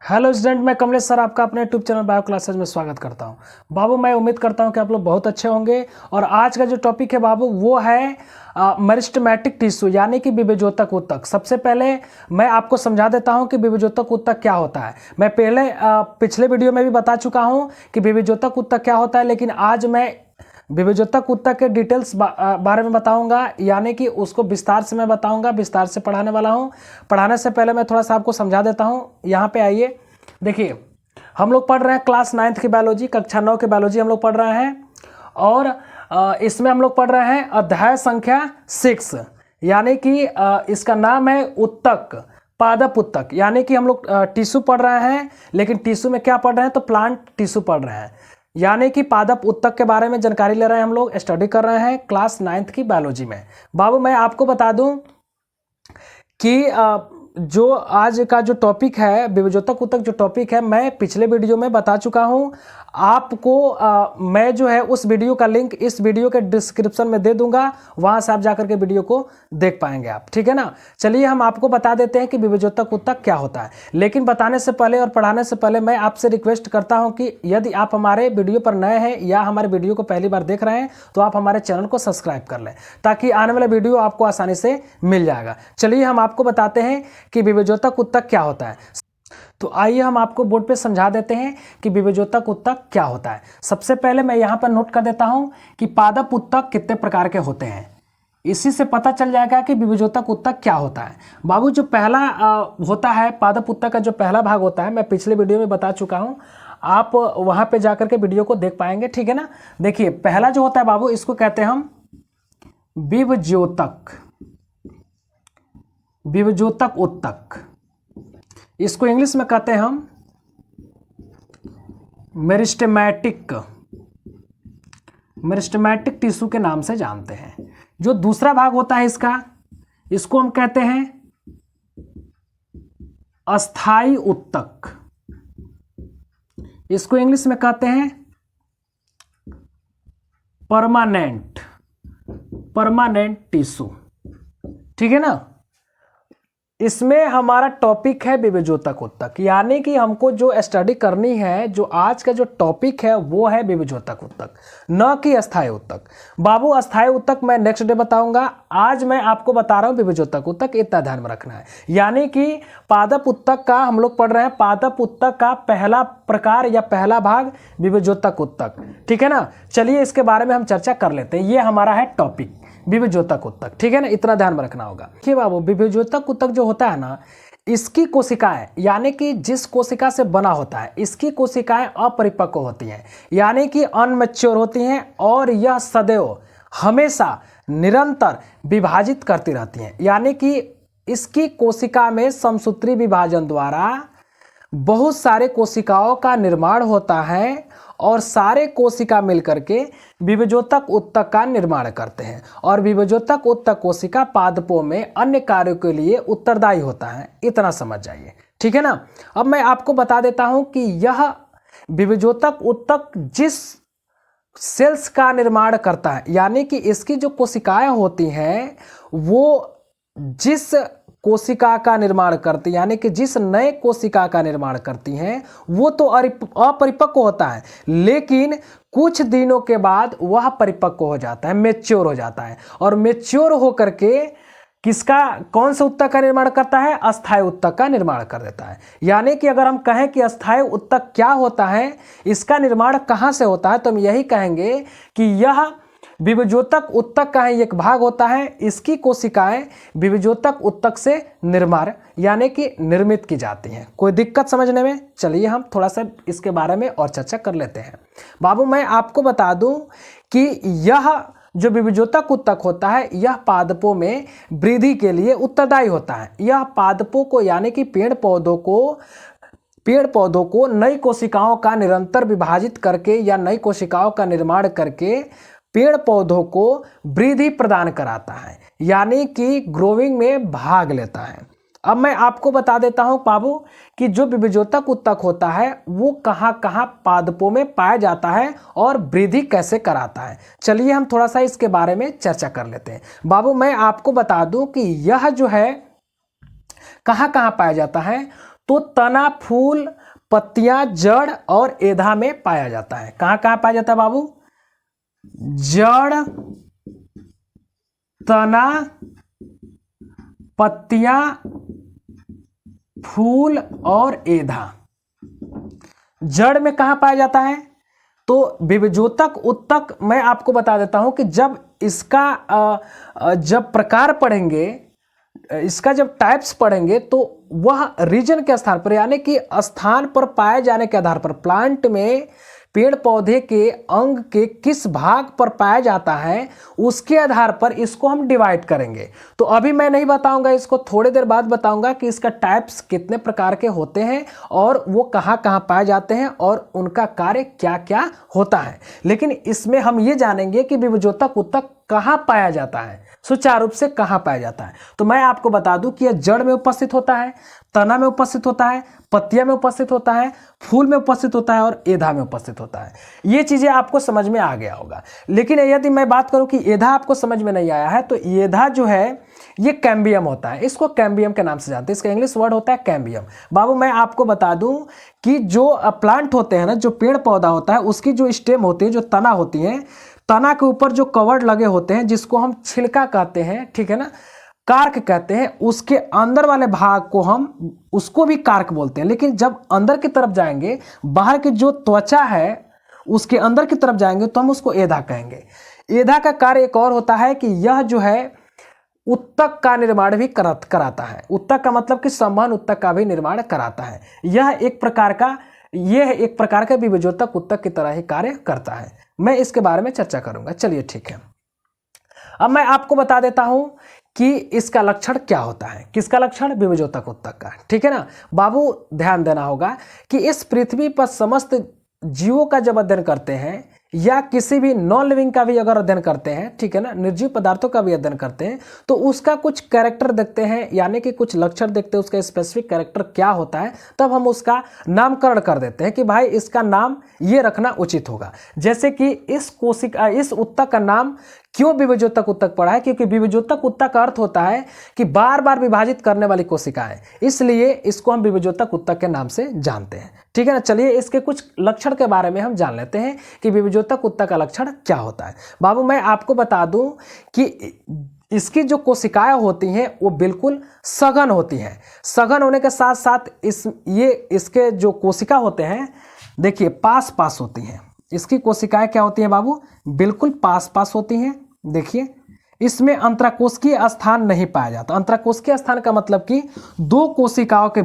Hello student, मैं Kamlesh sir आपका अपने यूट्यूब चैनल बायो क्लासेज में स्वागत करता हूं। बाबू मैं उम्मीद करता हूं कि आप लोग बहुत अच्छे होंगे। और आज का जो टॉपिक है बाबू वो है मेरिस्टेमेटिक टिश्यू यानी कि विभेजोतक ऊतक। सबसे पहले मैं आपको समझा देता हूं कि विभेजोतक ऊतक क्या होता है। मैं पहले पिछले वीडियो में भी बता चुका हूं कि विभेजोतक ऊतक क्या होता है, लेकिन आज मैं विभेजोतक ऊतक के डिटेल्स बारे में बताऊंगा, यानी कि उसको विस्तार से मैं बताऊंगा, विस्तार से पढ़ाने वाला हूं। पढ़ाने से पहले मैं थोड़ा सा आपको समझा देता हूं। यहाँ पे आइए, देखिए हम लोग पढ़ रहे हैं क्लास 9th की बायोलॉजी, कक्षा 9 की बायोलॉजी हम लोग पढ़ रहे हैं। और इसमें हम लोग पढ़ रहे हैं अध्याय संख्या 6, यानी कि इसका नाम है ऊतक, पादप ऊतक। यानी कि हम लोग टिश्यू पढ़ रहे हैं, लेकिन टिश्यू में क्या पढ़ रहे हैं, तो प्लांट टिश्यू पढ़ रहे हैं। यानी कि पादप ऊतक के बारे में जानकारी ले रहे हैं, हम लोग स्टडी कर रहे हैं क्लास 9th की बायोलॉजी में। बाबू मैं आपको बता दूं कि जो आज का जो टॉपिक है विभेजोतक ऊतक, जो टॉपिक है मैं पिछले वीडियो में बता चुका हूं आपको। मैं जो है उस वीडियो का लिंक इस वीडियो के डिस्क्रिप्शन में दे दूंगा, वहां से आप जाकर के वीडियो को देख पाएंगे आप, ठीक है ना। चलिए हम आपको बता देते हैं कि विभेजोतक ऊतक क्या होता है। लेकिन बताने से पहले और पढ़ाने से पहले मैं आपसे रिक्वेस्ट करता हूं कि यदि आप हमारे वीडियो पर नए हैं या हमारे वीडियो को पहली बार देख रहे हैं तो आप हमारे चैनल को सब्सक्राइब कर लें, ताकि आने वाला वीडियो आपको आसानी से मिल जाएगा। चलिए हम आपको बताते हैं कि विभेजोतक ऊतक क्या होता है। तो आइए हम आपको बोर्ड पे समझा देते हैं कि विभेजोतक ऊतक क्या होता है। सबसे पहले मैं यहां पर नोट कर देता हूं कि पादप ऊतक कितने प्रकार के होते हैं, इसी से पता चल जाएगा कि विभेजोतक ऊतक क्या होता है। बाबू जो पहला होता है पादप ऊतक का जो पहला भाग होता है, मैं पिछले वीडियो में बता चुका हूं, आप वहां पे जाकर के वीडियो को देख पाएंगे, ठीक है ना। देखिए पहला जो होता है बाबू, इसको कहते हैं हम विभेजोतक, विभेजोतक ऊतक। इसको इंग्लिश में कहते हैं हम मेरिस्टेमेटिक, मेरिस्टेमेटिक टिश्यू के नाम से जानते हैं। जो दूसरा भाग होता है इसका, इसको हम कहते हैं अस्थाई ऊतक। इसको इंग्लिश में कहते हैं परमानेंट, परमानेंट टिश्यू, ठीक है ना। इसमें हमारा टॉपिक है विभेजोतक ऊतक, यानी कि हमको जो स्टडी करनी है, जो आज का जो टॉपिक है वो है विभेजोतक ऊतक, न कि अस्थायी ऊतक। बाबू अस्थायी ऊतक मैं नेक्स्ट डे बताऊंगा, आज मैं आपको बता रहा हूं विभेजोतक ऊतक, इतना ध्यान में रखना है। यानी कि पादप ऊतक का हम लोग पढ़ रहे हैं, पादप ऊतक का पहला प्रकार या पहला भाग विभेजोतक ऊतक, ठीक है ना। चलिए इसके बारे में हम चर्चा कर लेते हैं। ये हमारा है टॉपिक विभेजोतक ऊतक, ठीक है ना, इतना ध्यान में रखना होगा। देखिए बाबू विभेजोतक ऊतक जो होता है ना, इसकी कोशिकाएं, यानी कि जिस कोशिका से बना होता है, इसकी कोशिकाएं अपरिपक्व होती हैं, यानी कि अनमैच्योर होती हैं, और यह सदैव हमेशा निरंतर विभाजित करती रहती हैं। यानी कि इसकी कोशिका में समसूत्री विभाजन द्वारा बहुत सारे कोशिकाओं का निर्माण होता है, और सारे कोशिका मिलकर के विभेजोतक ऊतक का निर्माण करते हैं। और विभेजोतक ऊतक कोशिका पादपों में अन्य कार्यों के लिए उत्तरदायी होता है, इतना समझ जाइए, ठीक है ना। अब मैं आपको बता देता हूं कि यह विभेजोतक ऊतक जिस सेल्स का निर्माण करता है, यानी कि इसकी जो कोशिकाएं होती हैं वो जिस कोशिका का निर्माण करती, यानी कि जिस नए कोशिका का निर्माण करती हैं, वो तो अपरिपक्व होता है, लेकिन कुछ दिनों के बाद वह परिपक्व हो जाता है, मैच्योर हो जाता है। और मैच्योर होकर के किसका, कौन से ऊतक का निर्माण करता है, अस्थायी ऊतक का निर्माण कर देता है। यानी कि अगर हम कहें कि अस्थायी ऊतक क्या होता है, इसका निर्माण कहाँ से होता है, तो हम यही कहेंगे कि यह विभेजोतक ऊतक का ही एक भाग होता है। इसकी कोशिकाएं विभेजोतक ऊतक से निर्माण यानी कि निर्मित की जाती हैं। कोई दिक्कत समझने में? चलिए हम थोड़ा सा इसके बारे में और चर्चा कर लेते हैं। बाबू मैं आपको बता दूं कि यह जो विभेजोतक ऊतक होता है, यह पादपों में वृद्धि के लिए उत्तरदायी होता है। यह पादपों को, यानी कि पेड़ पौधों को नई कोशिकाओं का निरंतर विभाजित करके या नई कोशिकाओं का निर्माण करके पेड़ पौधों को वृद्धि प्रदान कराता है, यानी कि ग्रोविंग में भाग लेता है। अब मैं आपको बता देता हूं बाबू कि जो विभेजोतक ऊतक होता है वो कहां कहां पादपों में पाया जाता है और वृद्धि कैसे कराता है। चलिए हम थोड़ा सा इसके बारे में चर्चा कर लेते हैं। बाबू मैं आपको बता दूं कि यह जो है कहां कहां पाया जाता है, तो तना, फूल, पत्तियां, जड़ और एधा में पाया जाता है। कहां कहां पाया जाता है बाबू? जड़, तना, पत्तियां, फूल और एधा। जड़ में कहां पाया जाता है? तो विभजोतक उत्तक मैं आपको बता देता हूं कि जब इसका जब प्रकार पढ़ेंगे, इसका जब टाइप्स पढ़ेंगे, तो वह रीजन के स्थान पर यानी कि स्थान पर पाए जाने के आधार पर, प्लांट में पेड़ पौधे के अंग के किस भाग पर पाया जाता है उसके आधार पर इसको हम डिवाइड करेंगे। तो अभी मैं नहीं बताऊंगा, इसको थोड़ी देर बाद बताऊंगा कि इसका टाइप्स कितने प्रकार के होते हैं और वो कहां कहां पाए जाते हैं और उनका कार्य क्या क्या होता है। लेकिन इसमें हम ये जानेंगे कि विभजोतक उत्तक कहां पाया जाता है, सुचारू रूप से कहां पाया जाता है। तो मैं आपको बता दूं कि यह जड़ में उपस्थित होता है, तना में उपस्थित होता है, पत्तियां में उपस्थित होता है, फूल में उपस्थित होता है और एधा में उपस्थित होता है। ये चीजें आपको समझ में आ गया होगा। लेकिन यदि मैं बात करूं कि एधा आपको समझ में नहीं आया है, तो एधा जो है ये कैम्बियम होता है। इसको कैम्बियम के नाम से जानते हैं, इसका इंग्लिश वर्ड होता है कैम्बियम। बाबू मैं आपको बता दूं कि जो प्लांट होते हैं ना, जो पेड़ पौधा होता है, उसकी जो स्टेम होती है, जो तना होती है, तना के ऊपर जो कवर लगे होते हैं जिसको हम छिलका कहते हैं, ठीक है ना, कार्क कहते हैं, उसके अंदर वाले भाग को हम उसको भी कार्क बोलते हैं। लेकिन जब अंदर की तरफ जाएंगे, बाहर की जो त्वचा है उसके अंदर की तरफ जाएंगे तो हम उसको एधा कहेंगे। एधा का कार्य एक और होता है कि यह जो है उत्तक का निर्माण भी कराता है। उत्तक का मतलब कि संवहन उत्तक का भी निर्माण कराता है। यह एक प्रकार का विभजोतक उत्तक की तरह ही कार्य करता है। मैं इसके बारे में चर्चा करूंगा। चलिए ठीक है, अब मैं आपको बता देता हूं कि इसका लक्षण क्या होता है। किसका लक्षण? विभजोतक उत्तक का, ठीक है ना। बाबू ध्यान देना होगा कि इस पृथ्वी पर समस्त जीवों का जब अध्ययन करते हैं या किसी भी नॉन लिविंग का भी अगर अध्ययन करते हैं, ठीक है ना, निर्जीव पदार्थों का भी अध्ययन करते हैं, तो उसका कुछ कैरेक्टर देखते हैं, यानी कि कुछ लक्षण देखते हैं, उसका स्पेसिफिक कैरेक्टर क्या होता है, तब हम उसका नामकरण कर देते हैं कि भाई इसका नाम ये रखना उचित होगा। जैसे कि इस उत्तक का नाम क्यों विभजोतक उत्तक पड़ा है? क्योंकि विभजोतक उत्तक का अर्थ होता है कि बार बार विभाजित करने वाली कोशिकाएं, इसलिए इसको हम विभजोतक उत्तक के नाम से जानते हैं, ठीक है ना। चलिए इसके कुछ लक्षण के बारे में हम जान लेते हैं कि विभजोतक उत्तक का लक्षण क्या होता है। बाबू मैं आपको बता दूं कि इसकी जो कोशिकाएं होती हैं वो बिल्कुल सघन होती हैं। सघन होने के साथ साथ इसके जो कोशिका होते हैं, देखिए पास पास होती हैं। इसकी कोशिकाएं क्या होती हैं बाबू? बिल्कुल पास पास होती हैं। देखिए इसमें अंतराकोशिकीय स्थान नहीं पाया जाता। अंतराकोशिकीय स्थान का मतलब कि दो कोशिकाओं के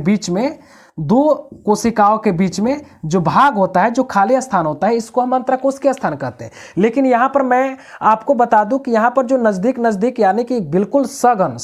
बीच में जो भाग होता है, जो खाली स्थान होता है, इसको हम अंतराकोशिकीय स्थान कहते हैं। लेकिन यहाँ पर मैं आपको बता दूं कि यहाँ पर जो नजदीक यानी कि बिल्कुल सघन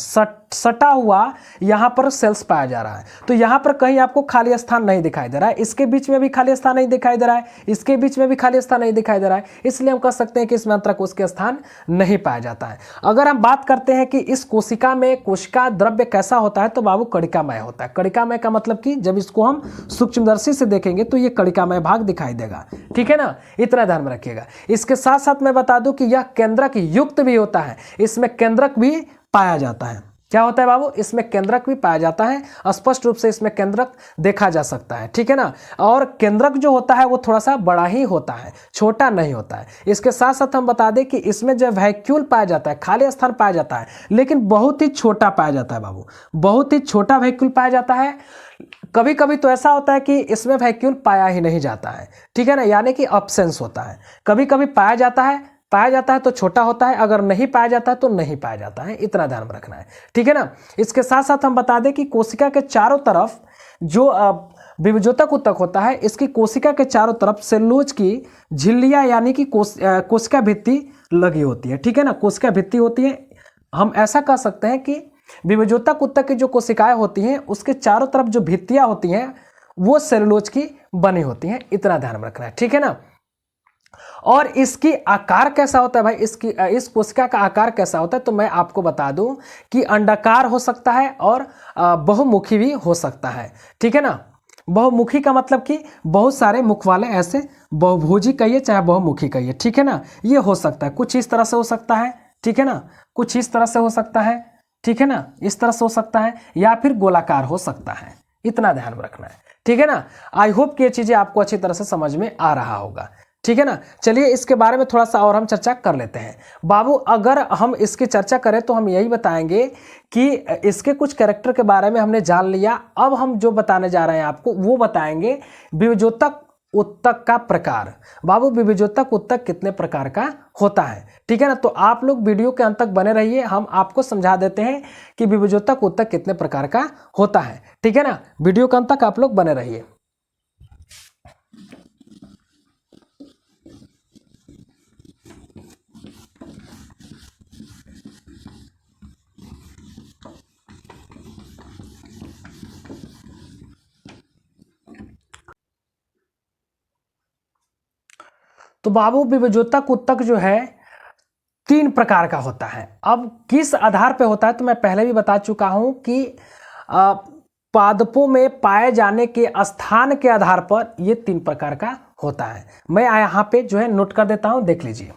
सटा हुआ यहाँ पर सेल्स पाया जा रहा है। तो यहाँ पर कहीं आपको खाली स्थान नहीं दिखाई दे रहा है। इसके बीच में भी खाली स्थान नहीं दिखाई दे रहा है, इसके बीच में भी खाली स्थान नहीं दिखाई दे रहा है, इसलिए हम कह सकते हैं कि इसमें अंतराकोशिकीय स्थान नहीं पाया जाता है। अगर हम बात करते हैं कि इस कोशिका में कोशिका द्रव्य कैसा होता है, तो बाबू कणिकामय होता है। कणिकामय का मतलब कि जब इसको हम सूक्ष्मदर्शी से देखेंगे तो ये कणिकामय भाग दिखाई देगा, ठीक है ना, इतना ध्यान में रखिएगा। इसके साथ साथ मैं बता दूं कि यह केंद्रक युक्त भी होता है। इसमें केंद्रक भी पाया जाता है। क्या होता है बाबू? इसमें केंद्रक भी पाया जाता है। स्पष्ट रूप से इसमें केंद्रक देखा जा सकता है, ठीक है ना। और केंद्रक जो होता है वो थोड़ा सा बड़ा ही होता है, छोटा नहीं होता है। इसके साथ साथ हम बता दें कि इसमें जो वैक्यूल पाया जाता है, खाली स्थान पाया जाता है, लेकिन बहुत ही छोटा पाया जाता है बाबू, बहुत ही छोटा वैक्यूल पाया जाता है। कभी कभी तो ऐसा होता है कि इसमें वैक्यूल पाया ही नहीं जाता है, ठीक है ना, यानी कि अब्सेंस होता है। कभी कभी पाया जाता है तो छोटा होता है, अगर नहीं पाया जाता है तो नहीं पाया जाता है, इतना ध्यान में रखना है, ठीक है ना। इसके साथ साथ हम बता दें कि कोशिका के चारों तरफ जो विभजोतक उत्तक होता है, इसकी कोशिका के चारों तरफ सेलुलोज की झिल्लियां यानी कि कोशिका भित्ति लगी होती है, ठीक है ना, कोशिका भित्ति होती है। हम ऐसा कह सकते हैं कि विभजोतक उत्तक की जो कोशिकाएं होती हैं उसके चारों तरफ जो भित्तियां होती हैं वो सेलुलोज की बनी होती हैं, इतना ध्यान में रखना है, ठीक है ना। और इसकी आकार कैसा होता है भाई? इस कोशिका का आकार कैसा होता है? तो मैं आपको बता दूं कि अंडाकार हो सकता है और बहुमुखी भी हो सकता है, ठीक है ना। बहुमुखी का मतलब कि बहुत सारे मुख वाले, ऐसे बहुभुजी कहिए चाहे बहुमुखी कहिए, ठीक है ना। ये हो सकता है, कुछ इस तरह से हो सकता है, ठीक है ना, कुछ इस तरह से हो सकता है, ठीक है ना, इस तरह से हो सकता है, या फिर गोलाकार हो सकता है, इतना ध्यान रखना है, ठीक है ना। आई होप कि ये चीजें आपको अच्छी तरह से समझ में आ रहा होगा, ठीक है ना। चलिए इसके बारे में थोड़ा सा और हम चर्चा कर लेते हैं। बाबू अगर हम इसकी चर्चा करें तो हम यही बताएंगे कि इसके कुछ कैरेक्टर के बारे में हमने जान लिया। अब हम जो बताने जा रहे हैं आपको वो बताएंगे विभेद्योतक उत्तक का प्रकार। बाबू विभेद्योतक उत्तक कितने प्रकार का होता है, ठीक है ना। तो आप लोग वीडियो के अंत तक बने रहिए, हम आपको समझा देते हैं कि विभेद्योतक उत्तक कितने प्रकार का होता है, ठीक है ना। वीडियो के अंत तक आप लोग बने रहिए। तो बाबू विभेद्योतक उत्तक जो है 3 प्रकार का होता है। अब किस आधार पे होता है तो मैं पहले भी बता चुका हूं कि पादपों में पाए जाने के स्थान के आधार पर ये 3 प्रकार का होता है। मैं यहां पे जो है नोट कर देता हूं, देख लीजिए।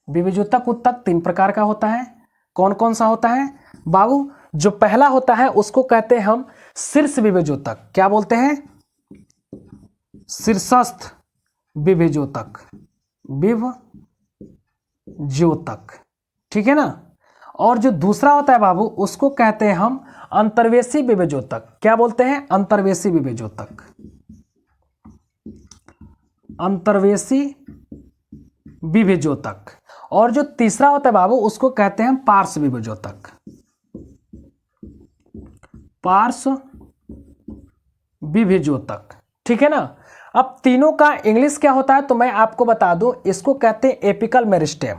विभेद्योतक उत्तक 3 प्रकार का होता है। कौन कौन सा होता है बाबू? जो पहला होता है उसको कहते हैं हम शीर्ष विभेद्योतक। क्या बोलते हैं? शीर्षस्थ विभेद्योतक, विभेद्योतक, ठीक है ना। और जो दूसरा होता है बाबू उसको कहते हैं हम अंतर्वेशी विभेद्योतक। क्या बोलते हैं? अंतर्वेशी विभेद्योतक, अंतर्वेशी विभेद्योतक। और जो तीसरा होता है बाबू उसको कहते हैं हम पार्श्व विभेद्योतक, पार्श्व विभेद्योतक, ठीक है ना। अब तीनों का इंग्लिश क्या होता है तो मैं आपको बता दूं, इसको कहते हैं एपिकल मेरिस्टेम,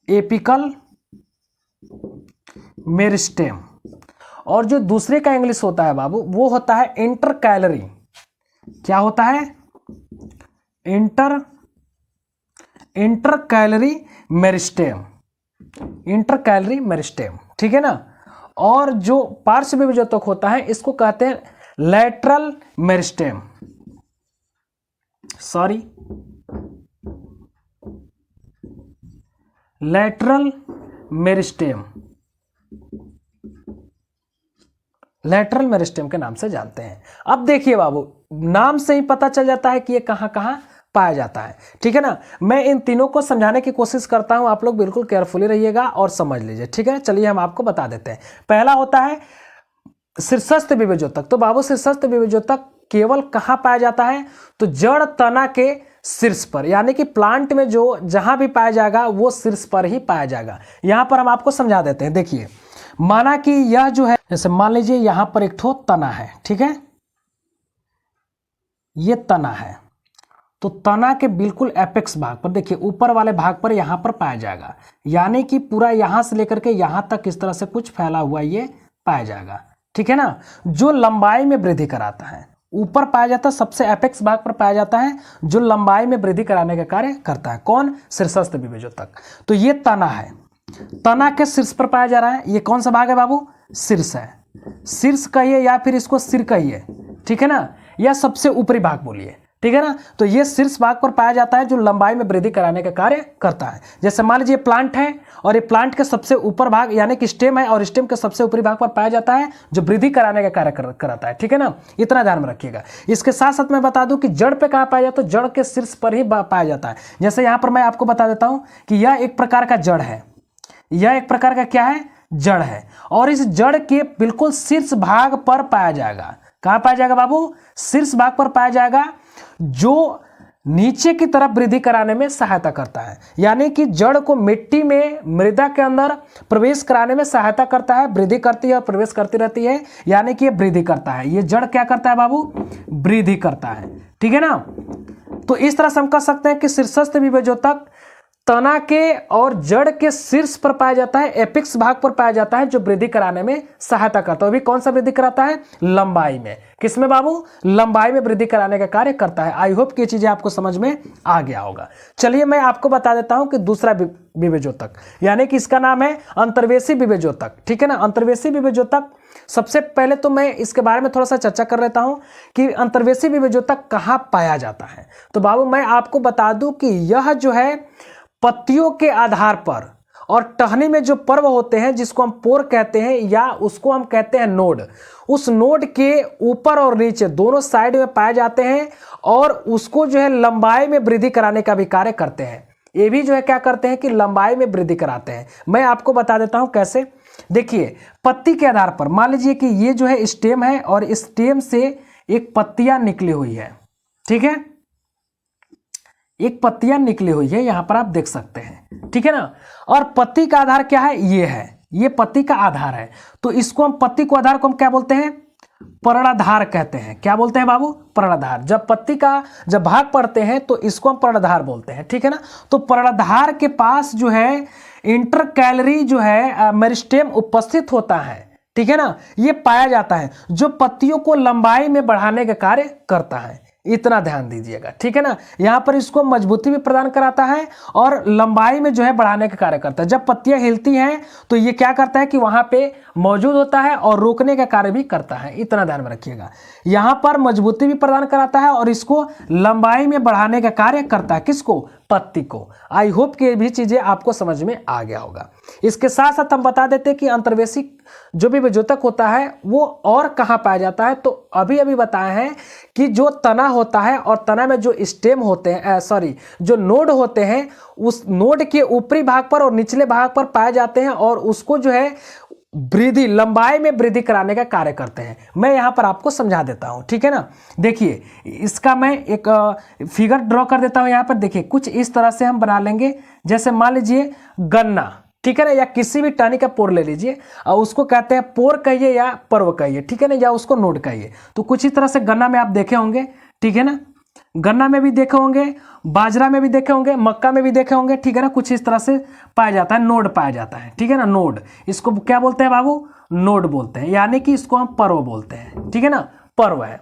एपिकल मेरिस्टेम। और जो दूसरे का इंग्लिश होता है बाबू वो होता है इंटरकैलरी। क्या होता है? इंटरकैलरी मेरिस्टेम, इंटरकैलरी मेरिस्टेम, ठीक है ना। और जो पार्श्व विभेद्योतक होता है इसको कहते हैं lateral meristem, sorry lateral meristem, lateral meristem के नाम से जानते हैं। अब देखिए बाबू नाम से ही पता चल जाता है कि ये कहां कहां पाया जाता है, ठीक है ना। मैं इन तीनों को समझाने की कोशिश करता हूं, आप लोग बिल्कुल केयरफुली रहिएगा और समझ लीजिए, ठीक है। चलिए हम आपको बता देते हैं। पहला होता है शीर्षस्थ विभेद्योतक। तो बाबू शीर्षस्थ विभेद्योतक केवल कहां पाया जाता है? तो जड़ तना के शीर्ष पर, यानी कि प्लांट में जो जहां भी पाया जाएगा वो शीर्ष पर ही पाया जाएगा। यहां पर हम आपको समझा देते हैं। देखिए माना कि यह जो है, जैसे मान लीजिए यहां पर एक ठो तना है, ठीक है, ये तना है। तो तना के बिल्कुल एपेक्स भाग पर देखिए, ऊपर वाले भाग पर यहां पर पाया जाएगा, यानी कि पूरा यहां से लेकर के यहां तक इस तरह से कुछ फैला हुआ ये पाया जाएगा, ठीक है ना। जो लंबाई में वृद्धि कराता है, ऊपर पाया जाता है, सबसे एपेक्स भाग पर पाया जाता है, जो लंबाई में वृद्धि कराने का कार्य करता है। कौन? शीर्षस्थ विभेद्योतक। तो ये तना है, तना के शीर्ष पर पाया जा रहा है। ये कौन सा भाग है बाबू? शीर्ष है, शीर्ष कहिए या फिर इसको सिर कहिए, ठीक है ना, या सबसे ऊपरी भाग बोलिए, ठीक है ना। तो ये शीर्ष भाग पर पाया जाता है जो लंबाई में वृद्धि कराने का कार्य करता है। जैसे मान लीजिए प्लांट है और ये प्लांट के सबसे ऊपर भाग यानी कि स्टेम है और स्टेम के सबसे ऊपरी भाग पर पाया जाता है जो वृद्धि कराने का कार्य कराता है, ठीक है ना। इतना ध्यान में रखिएगा। इसके साथ साथ मैं बता दूं कि जड़ पे कहां पाया जाता है? तो जड़ के शीर्ष पर ही पाया जाता है। जैसे यहां पर मैं आपको बता देता हूं कि यह एक प्रकार का जड़ है, यह एक प्रकार का क्या है? जड़ है। और इस जड़ के बिल्कुल शीर्ष भाग पर पाया जाएगा। कहां पाया जाएगा बाबू? शीर्ष भाग पर पाया जाएगा, जो नीचे की तरफ वृद्धि कराने में सहायता करता है। यानी कि जड़ को मिट्टी में, मृदा के अंदर प्रवेश कराने में सहायता करता है, वृद्धि करती है और प्रवेश करती रहती है, यानी कि ये वृद्धि करता है। ये जड़ क्या करता है बाबू? वृद्धि करता है, ठीक है ना। तो इस तरह से हम कह सकते हैं कि शीर्षस्थ विभेद्योतक तना के और जड़ के शीर्ष पर पाया जाता है, एपिक्स भाग पर पाया जाता है, जो वृद्धि कराने में सहायता करता है। अभी कौन सा वृद्धि कराता है? लंबाई में। किसमें बाबू? लंबाई में वृद्धि कराने का कार्य करता है। आई होप कि ये चीजें आपको समझ में आ गया होगा। चलिए मैं आपको बता देता हूं कि दूसरा विभेद्योतक, यानी कि इसका नाम है अंतर्वेशी विभेद्योतक, ठीक है ना। अंतर्वेशी विभेद्योतक, सबसे पहले तो मैं इसके बारे में थोड़ा सा चर्चा कर लेता हूं कि अंतर्वेशी विभेद्योतक कहां पाया जाता है। तो बाबू मैं आपको बता दूं कि यह जो है पत्तियों के आधार पर और टहनी में जो पर्व होते हैं जिसको हम पोर कहते हैं या उसको हम कहते हैं नोड, उस नोड के ऊपर और नीचे दोनों साइड में पाए जाते हैं और उसको जो है लंबाई में वृद्धि कराने का भी कार्य करते हैं। ये भी जो है क्या करते हैं कि लंबाई में वृद्धि कराते हैं। मैं आपको बता देता हूं कैसे। देखिए, पत्ती के आधार पर मान लीजिए कि ये जो है स्टेम है और स्टेम से एक पत्तियां निकली हुई है, ठीक है, एक पत्तियां निकली हुई है, यहां पर आप देख सकते हैं, ठीक है ना। और पत्ती का आधार क्या है, ये है, ये पत्ती का आधार है। तो इसको हम पत्ती को आधार को हम क्या बोलते हैं, पर्णाधार कहते हैं। क्या बोलते हैं बाबू, पर्णाधार। जब पत्ती का जब भाग पड़ते हैं तो इसको हम पर्णाधार बोलते हैं, ठीक है ना। तो पर्णाधार के पास जो है इंटरकैलरी जो है मेरिस्टेम उपस्थित होता है, ठीक है ना, ये पाया जाता है जो पत्तियों को लंबाई में बढ़ाने का कार्य करता है। इतना ध्यान दीजिएगा, ठीक है ना। यहां पर इसको मजबूती भी प्रदान कराता है और लंबाई में जो है बढ़ाने का कार्य करता है। जब पत्तियां हिलती हैं तो ये क्या करता है कि वहां पे मौजूद होता है और रोकने का कार्य भी करता है। इतना ध्यान में रखिएगा, यहां पर मजबूती भी प्रदान कराता है और इसको लंबाई में बढ़ाने का कार्य करता है। किसको, पत्ती को। आई होप कि ये भी चीजें आपको समझ में आ गया होगा। इसके साथ साथ हम बता देते हैं कि अंतर्वेशी जो भी विभेदक होता है वो और कहाँ पाया जाता है। तो अभी अभी बताए हैं कि जो तना होता है और तना में जो स्टेम होते हैं, जो नोड होते हैं, उस नोड के ऊपरी भाग पर और निचले भाग पर पाए जाते हैं और उसको जो है वृद्धि, लंबाई में वृद्धि कराने का कार्य करते हैं। मैं यहां पर आपको समझा देता हूं, ठीक है ना। देखिए, इसका मैं एक फिगर ड्रॉ कर देता हूं। यहां पर देखिए, कुछ इस तरह से हम बना लेंगे। जैसे मान लीजिए गन्ना, ठीक है ना, या किसी भी टहनी का पोर ले लीजिए और उसको कहते हैं पोर कहिए या पर्व कहिए, ठीक है ना, या उसको नोड कहिए। तो कुछ इस तरह से गन्ना में आप देखे होंगे, ठीक है ना, गन्ना में भी देखे होंगे, बाजरा में भी देखे होंगे, मक्का में भी देखे होंगे, ठीक है ना। कुछ इस तरह से पाया जाता है, नोड पाया जाता है, ठीक है ना। नोड, इसको क्या बोलते हैं बाबू, नोड बोलते हैं, यानी कि इसको हम पर्व बोलते हैं, ठीक है ना। पर्व है,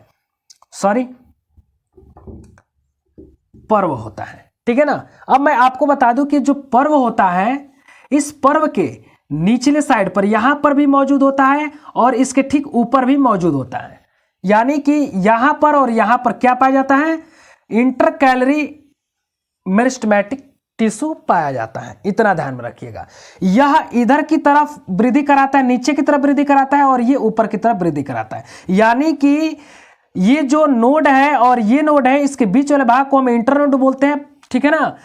पर्व होता है, ठीक है ना। अब मैं आपको बता दूं कि जो पर्व होता है, इस पर्व के निचले साइड पर यहां पर भी मौजूद होता है और इसके ठीक ऊपर भी मौजूद होता है। यानी कि यहां पर और यहां पर क्या पाया जाता है, इंटरकैलरी मेरिस्टेमेटिक टिश्यू पाया जाता है। इतना ध्यान में रखिएगा। यह इधर की तरफ वृद्धि कराता है, नीचे की तरफ वृद्धि कराता है और ये ऊपर की तरफ वृद्धि कराता है। यानी कि ये जो नोड है और ये नोड है, इसके बीच वाले भाग को हम इंटरनोड बोलते हैं, ठीक है ना,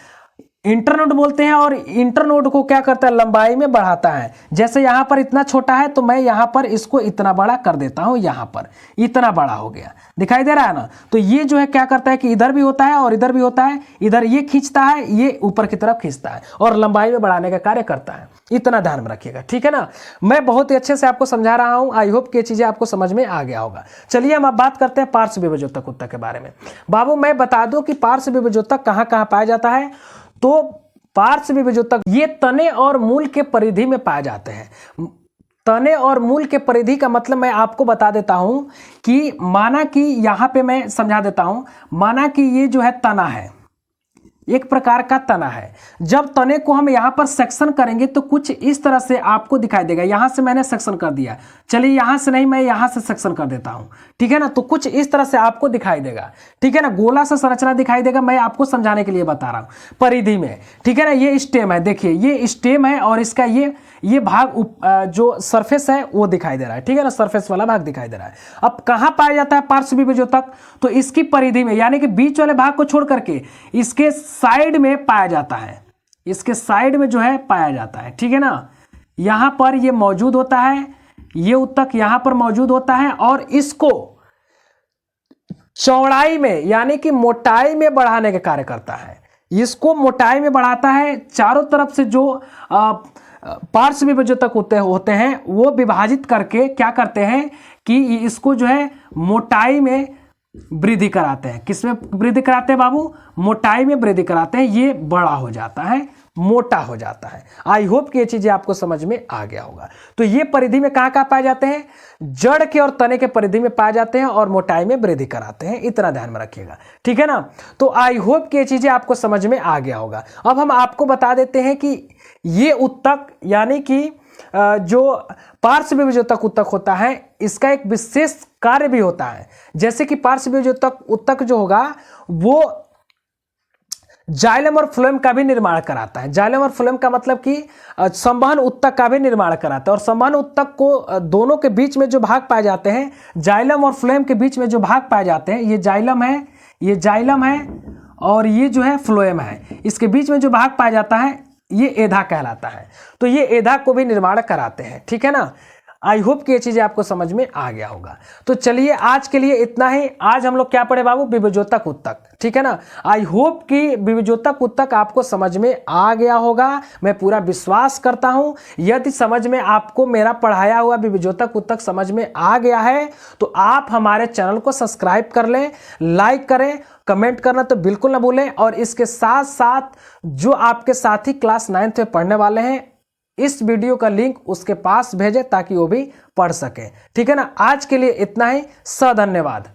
इंटरनोड बोलते हैं। और इंटरनोड को क्या करता है, लंबाई में बढ़ाता है। जैसे यहां पर इतना छोटा है तो मैं यहां पर इसको इतना बड़ा कर देता हूं, यहां पर इतना बड़ा हो गया, दिखाई दे रहा है ना। तो ये जो है क्या करता है कि इधर भी होता है और इधर भी होता है, इधर ये खींचता है, ये ऊपर की तरफ खींचता है और लंबाई में बढ़ाने का कार्य करता है। इतना ध्यान में रखिएगा, ठीक है ना। मैं बहुत ही अच्छे से आपको समझा रहा हूं। आई होप कि ये चीजें आपको समझ में आ गया होगा। चलिए हम अब बात करते हैं पार्श्व विभेदक उत्तक के बारे में। बाबू मैं बता दूं कि पार्श्व विभेदक कहां कहां पाया जाता है। तो पार्श्व विभेदक ये तने और मूल के परिधि में पाए जाते हैं। तने और मूल के परिधि का मतलब मैं आपको बता देता हूं कि माना कि यहां पे मैं समझा देता हूं, माना कि ये जो है तना है, एक प्रकार का तना है। जब तने को हम यहां पर सेक्शन करेंगे तो कुछ इस तरह से आपको दिखाई देगा। यहां से मैंने सेक्शन कर दिया, चलिए यहां से नहीं, मैं यहां से सेक्शन कर देता हूं, ठीक है ना। तो कुछ इस तरह से आपको दिखाई देगा, ठीक है ना, गोला सा संरचना दिखाई देगा। मैं आपको समझाने के लिए बता रहा हूं परिधि में, ठीक है ना। ये स्टेम है, देखिए ये स्टेम है और इसका ये भाग जो सरफेस है वो दिखाई दे रहा है, ठीक है ना, सरफेस वाला भाग दिखाई दे रहा है। अब कहां पाया जाता है पार्श्व विभेदक, तो इसकी परिधि में, यानी कि बीच वाले भाग को छोड़ करके इसके साइड में पाया जाता है। इसके साइड में जो है पाया जाता है, ठीक है ना। यहां पर ये मौजूद होता है, ये उत्तक यहां पर मौजूद होता है और इसको चौड़ाई में यानी कि मोटाई में बढ़ाने का कार्य करता है। इसको मोटाई में बढ़ाता है। चारों तरफ से जो पार्श्व विभेदक होते हैं वो विभाजित करके क्या करते हैं कि इसको जो है मोटाई में वृद्धि कराते हैं। किसमें वृद्धि कराते हैं बाबू, मोटाई में वृद्धि कराते हैं। ये बड़ा हो जाता है, मोटा हो जाता है। आई होप कि ये चीजें आपको समझ में आ गया होगा। तो ये परिधि में कहां कहां पाए जाते हैं, जड़ के और तने के परिधि में पाए जाते हैं और मोटाई में वृद्धि कराते हैं। इतना ध्यान में रखिएगा, ठीक है ना। तो आई होप कि ये चीजें आपको समझ में आ गया होगा। अब हम आपको बता देते हैं कि ये उत्तक यानी कि जो पार्श्व विभेदक उत्तक होता है इसका एक विशेष कार्य भी होता है। जैसे कि पार्श्व विभेदक उत्तक जो होगा वो जाइलम और फ्लोएम का भी निर्माण कराता है। जाइलम और फ्लोएम का मतलब कि संवहन उत्तक का भी निर्माण कराता है। और संवहन उत्तक को दोनों के बीच में जो भाग पाए जाते हैं, जाइलम और फ्लोएम के बीच में जो भाग पाए जाते हैं, ये जाइलम है, ये जाइलम है और ये जो है फ्लोएम है। इसके बीच में जो भाग पाया जाता है ये एधा कहलाता है। तो ये एधा को भी निर्माण कराते हैं, ठीक है ना। आई होप कि ये चीजें आपको समझ में आ गया होगा। तो चलिए आज के लिए इतना ही। आज हम लोग क्या पढ़े बाबू? विभुजोतक उत्तक, ठीक है ना। आई होप कि विभुजोतक उत्तक आपको समझ में आ गया होगा, मैं पूरा विश्वास करता हूं। यदि समझ में आपको मेरा पढ़ाया हुआ विभुजोतक उत्तक समझ में आ गया है तो आप हमारे चैनल को सब्सक्राइब कर लें, लाइक करें, कमेंट करना तो बिल्कुल ना भूलें। और इसके साथ साथ जो आपके साथी क्लास 9th में पढ़ने वाले हैं, इस वीडियो का लिंक उसके पास भेजें ताकि वो भी पढ़ सके, ठीक है ना। आज के लिए इतना ही। धन्यवाद।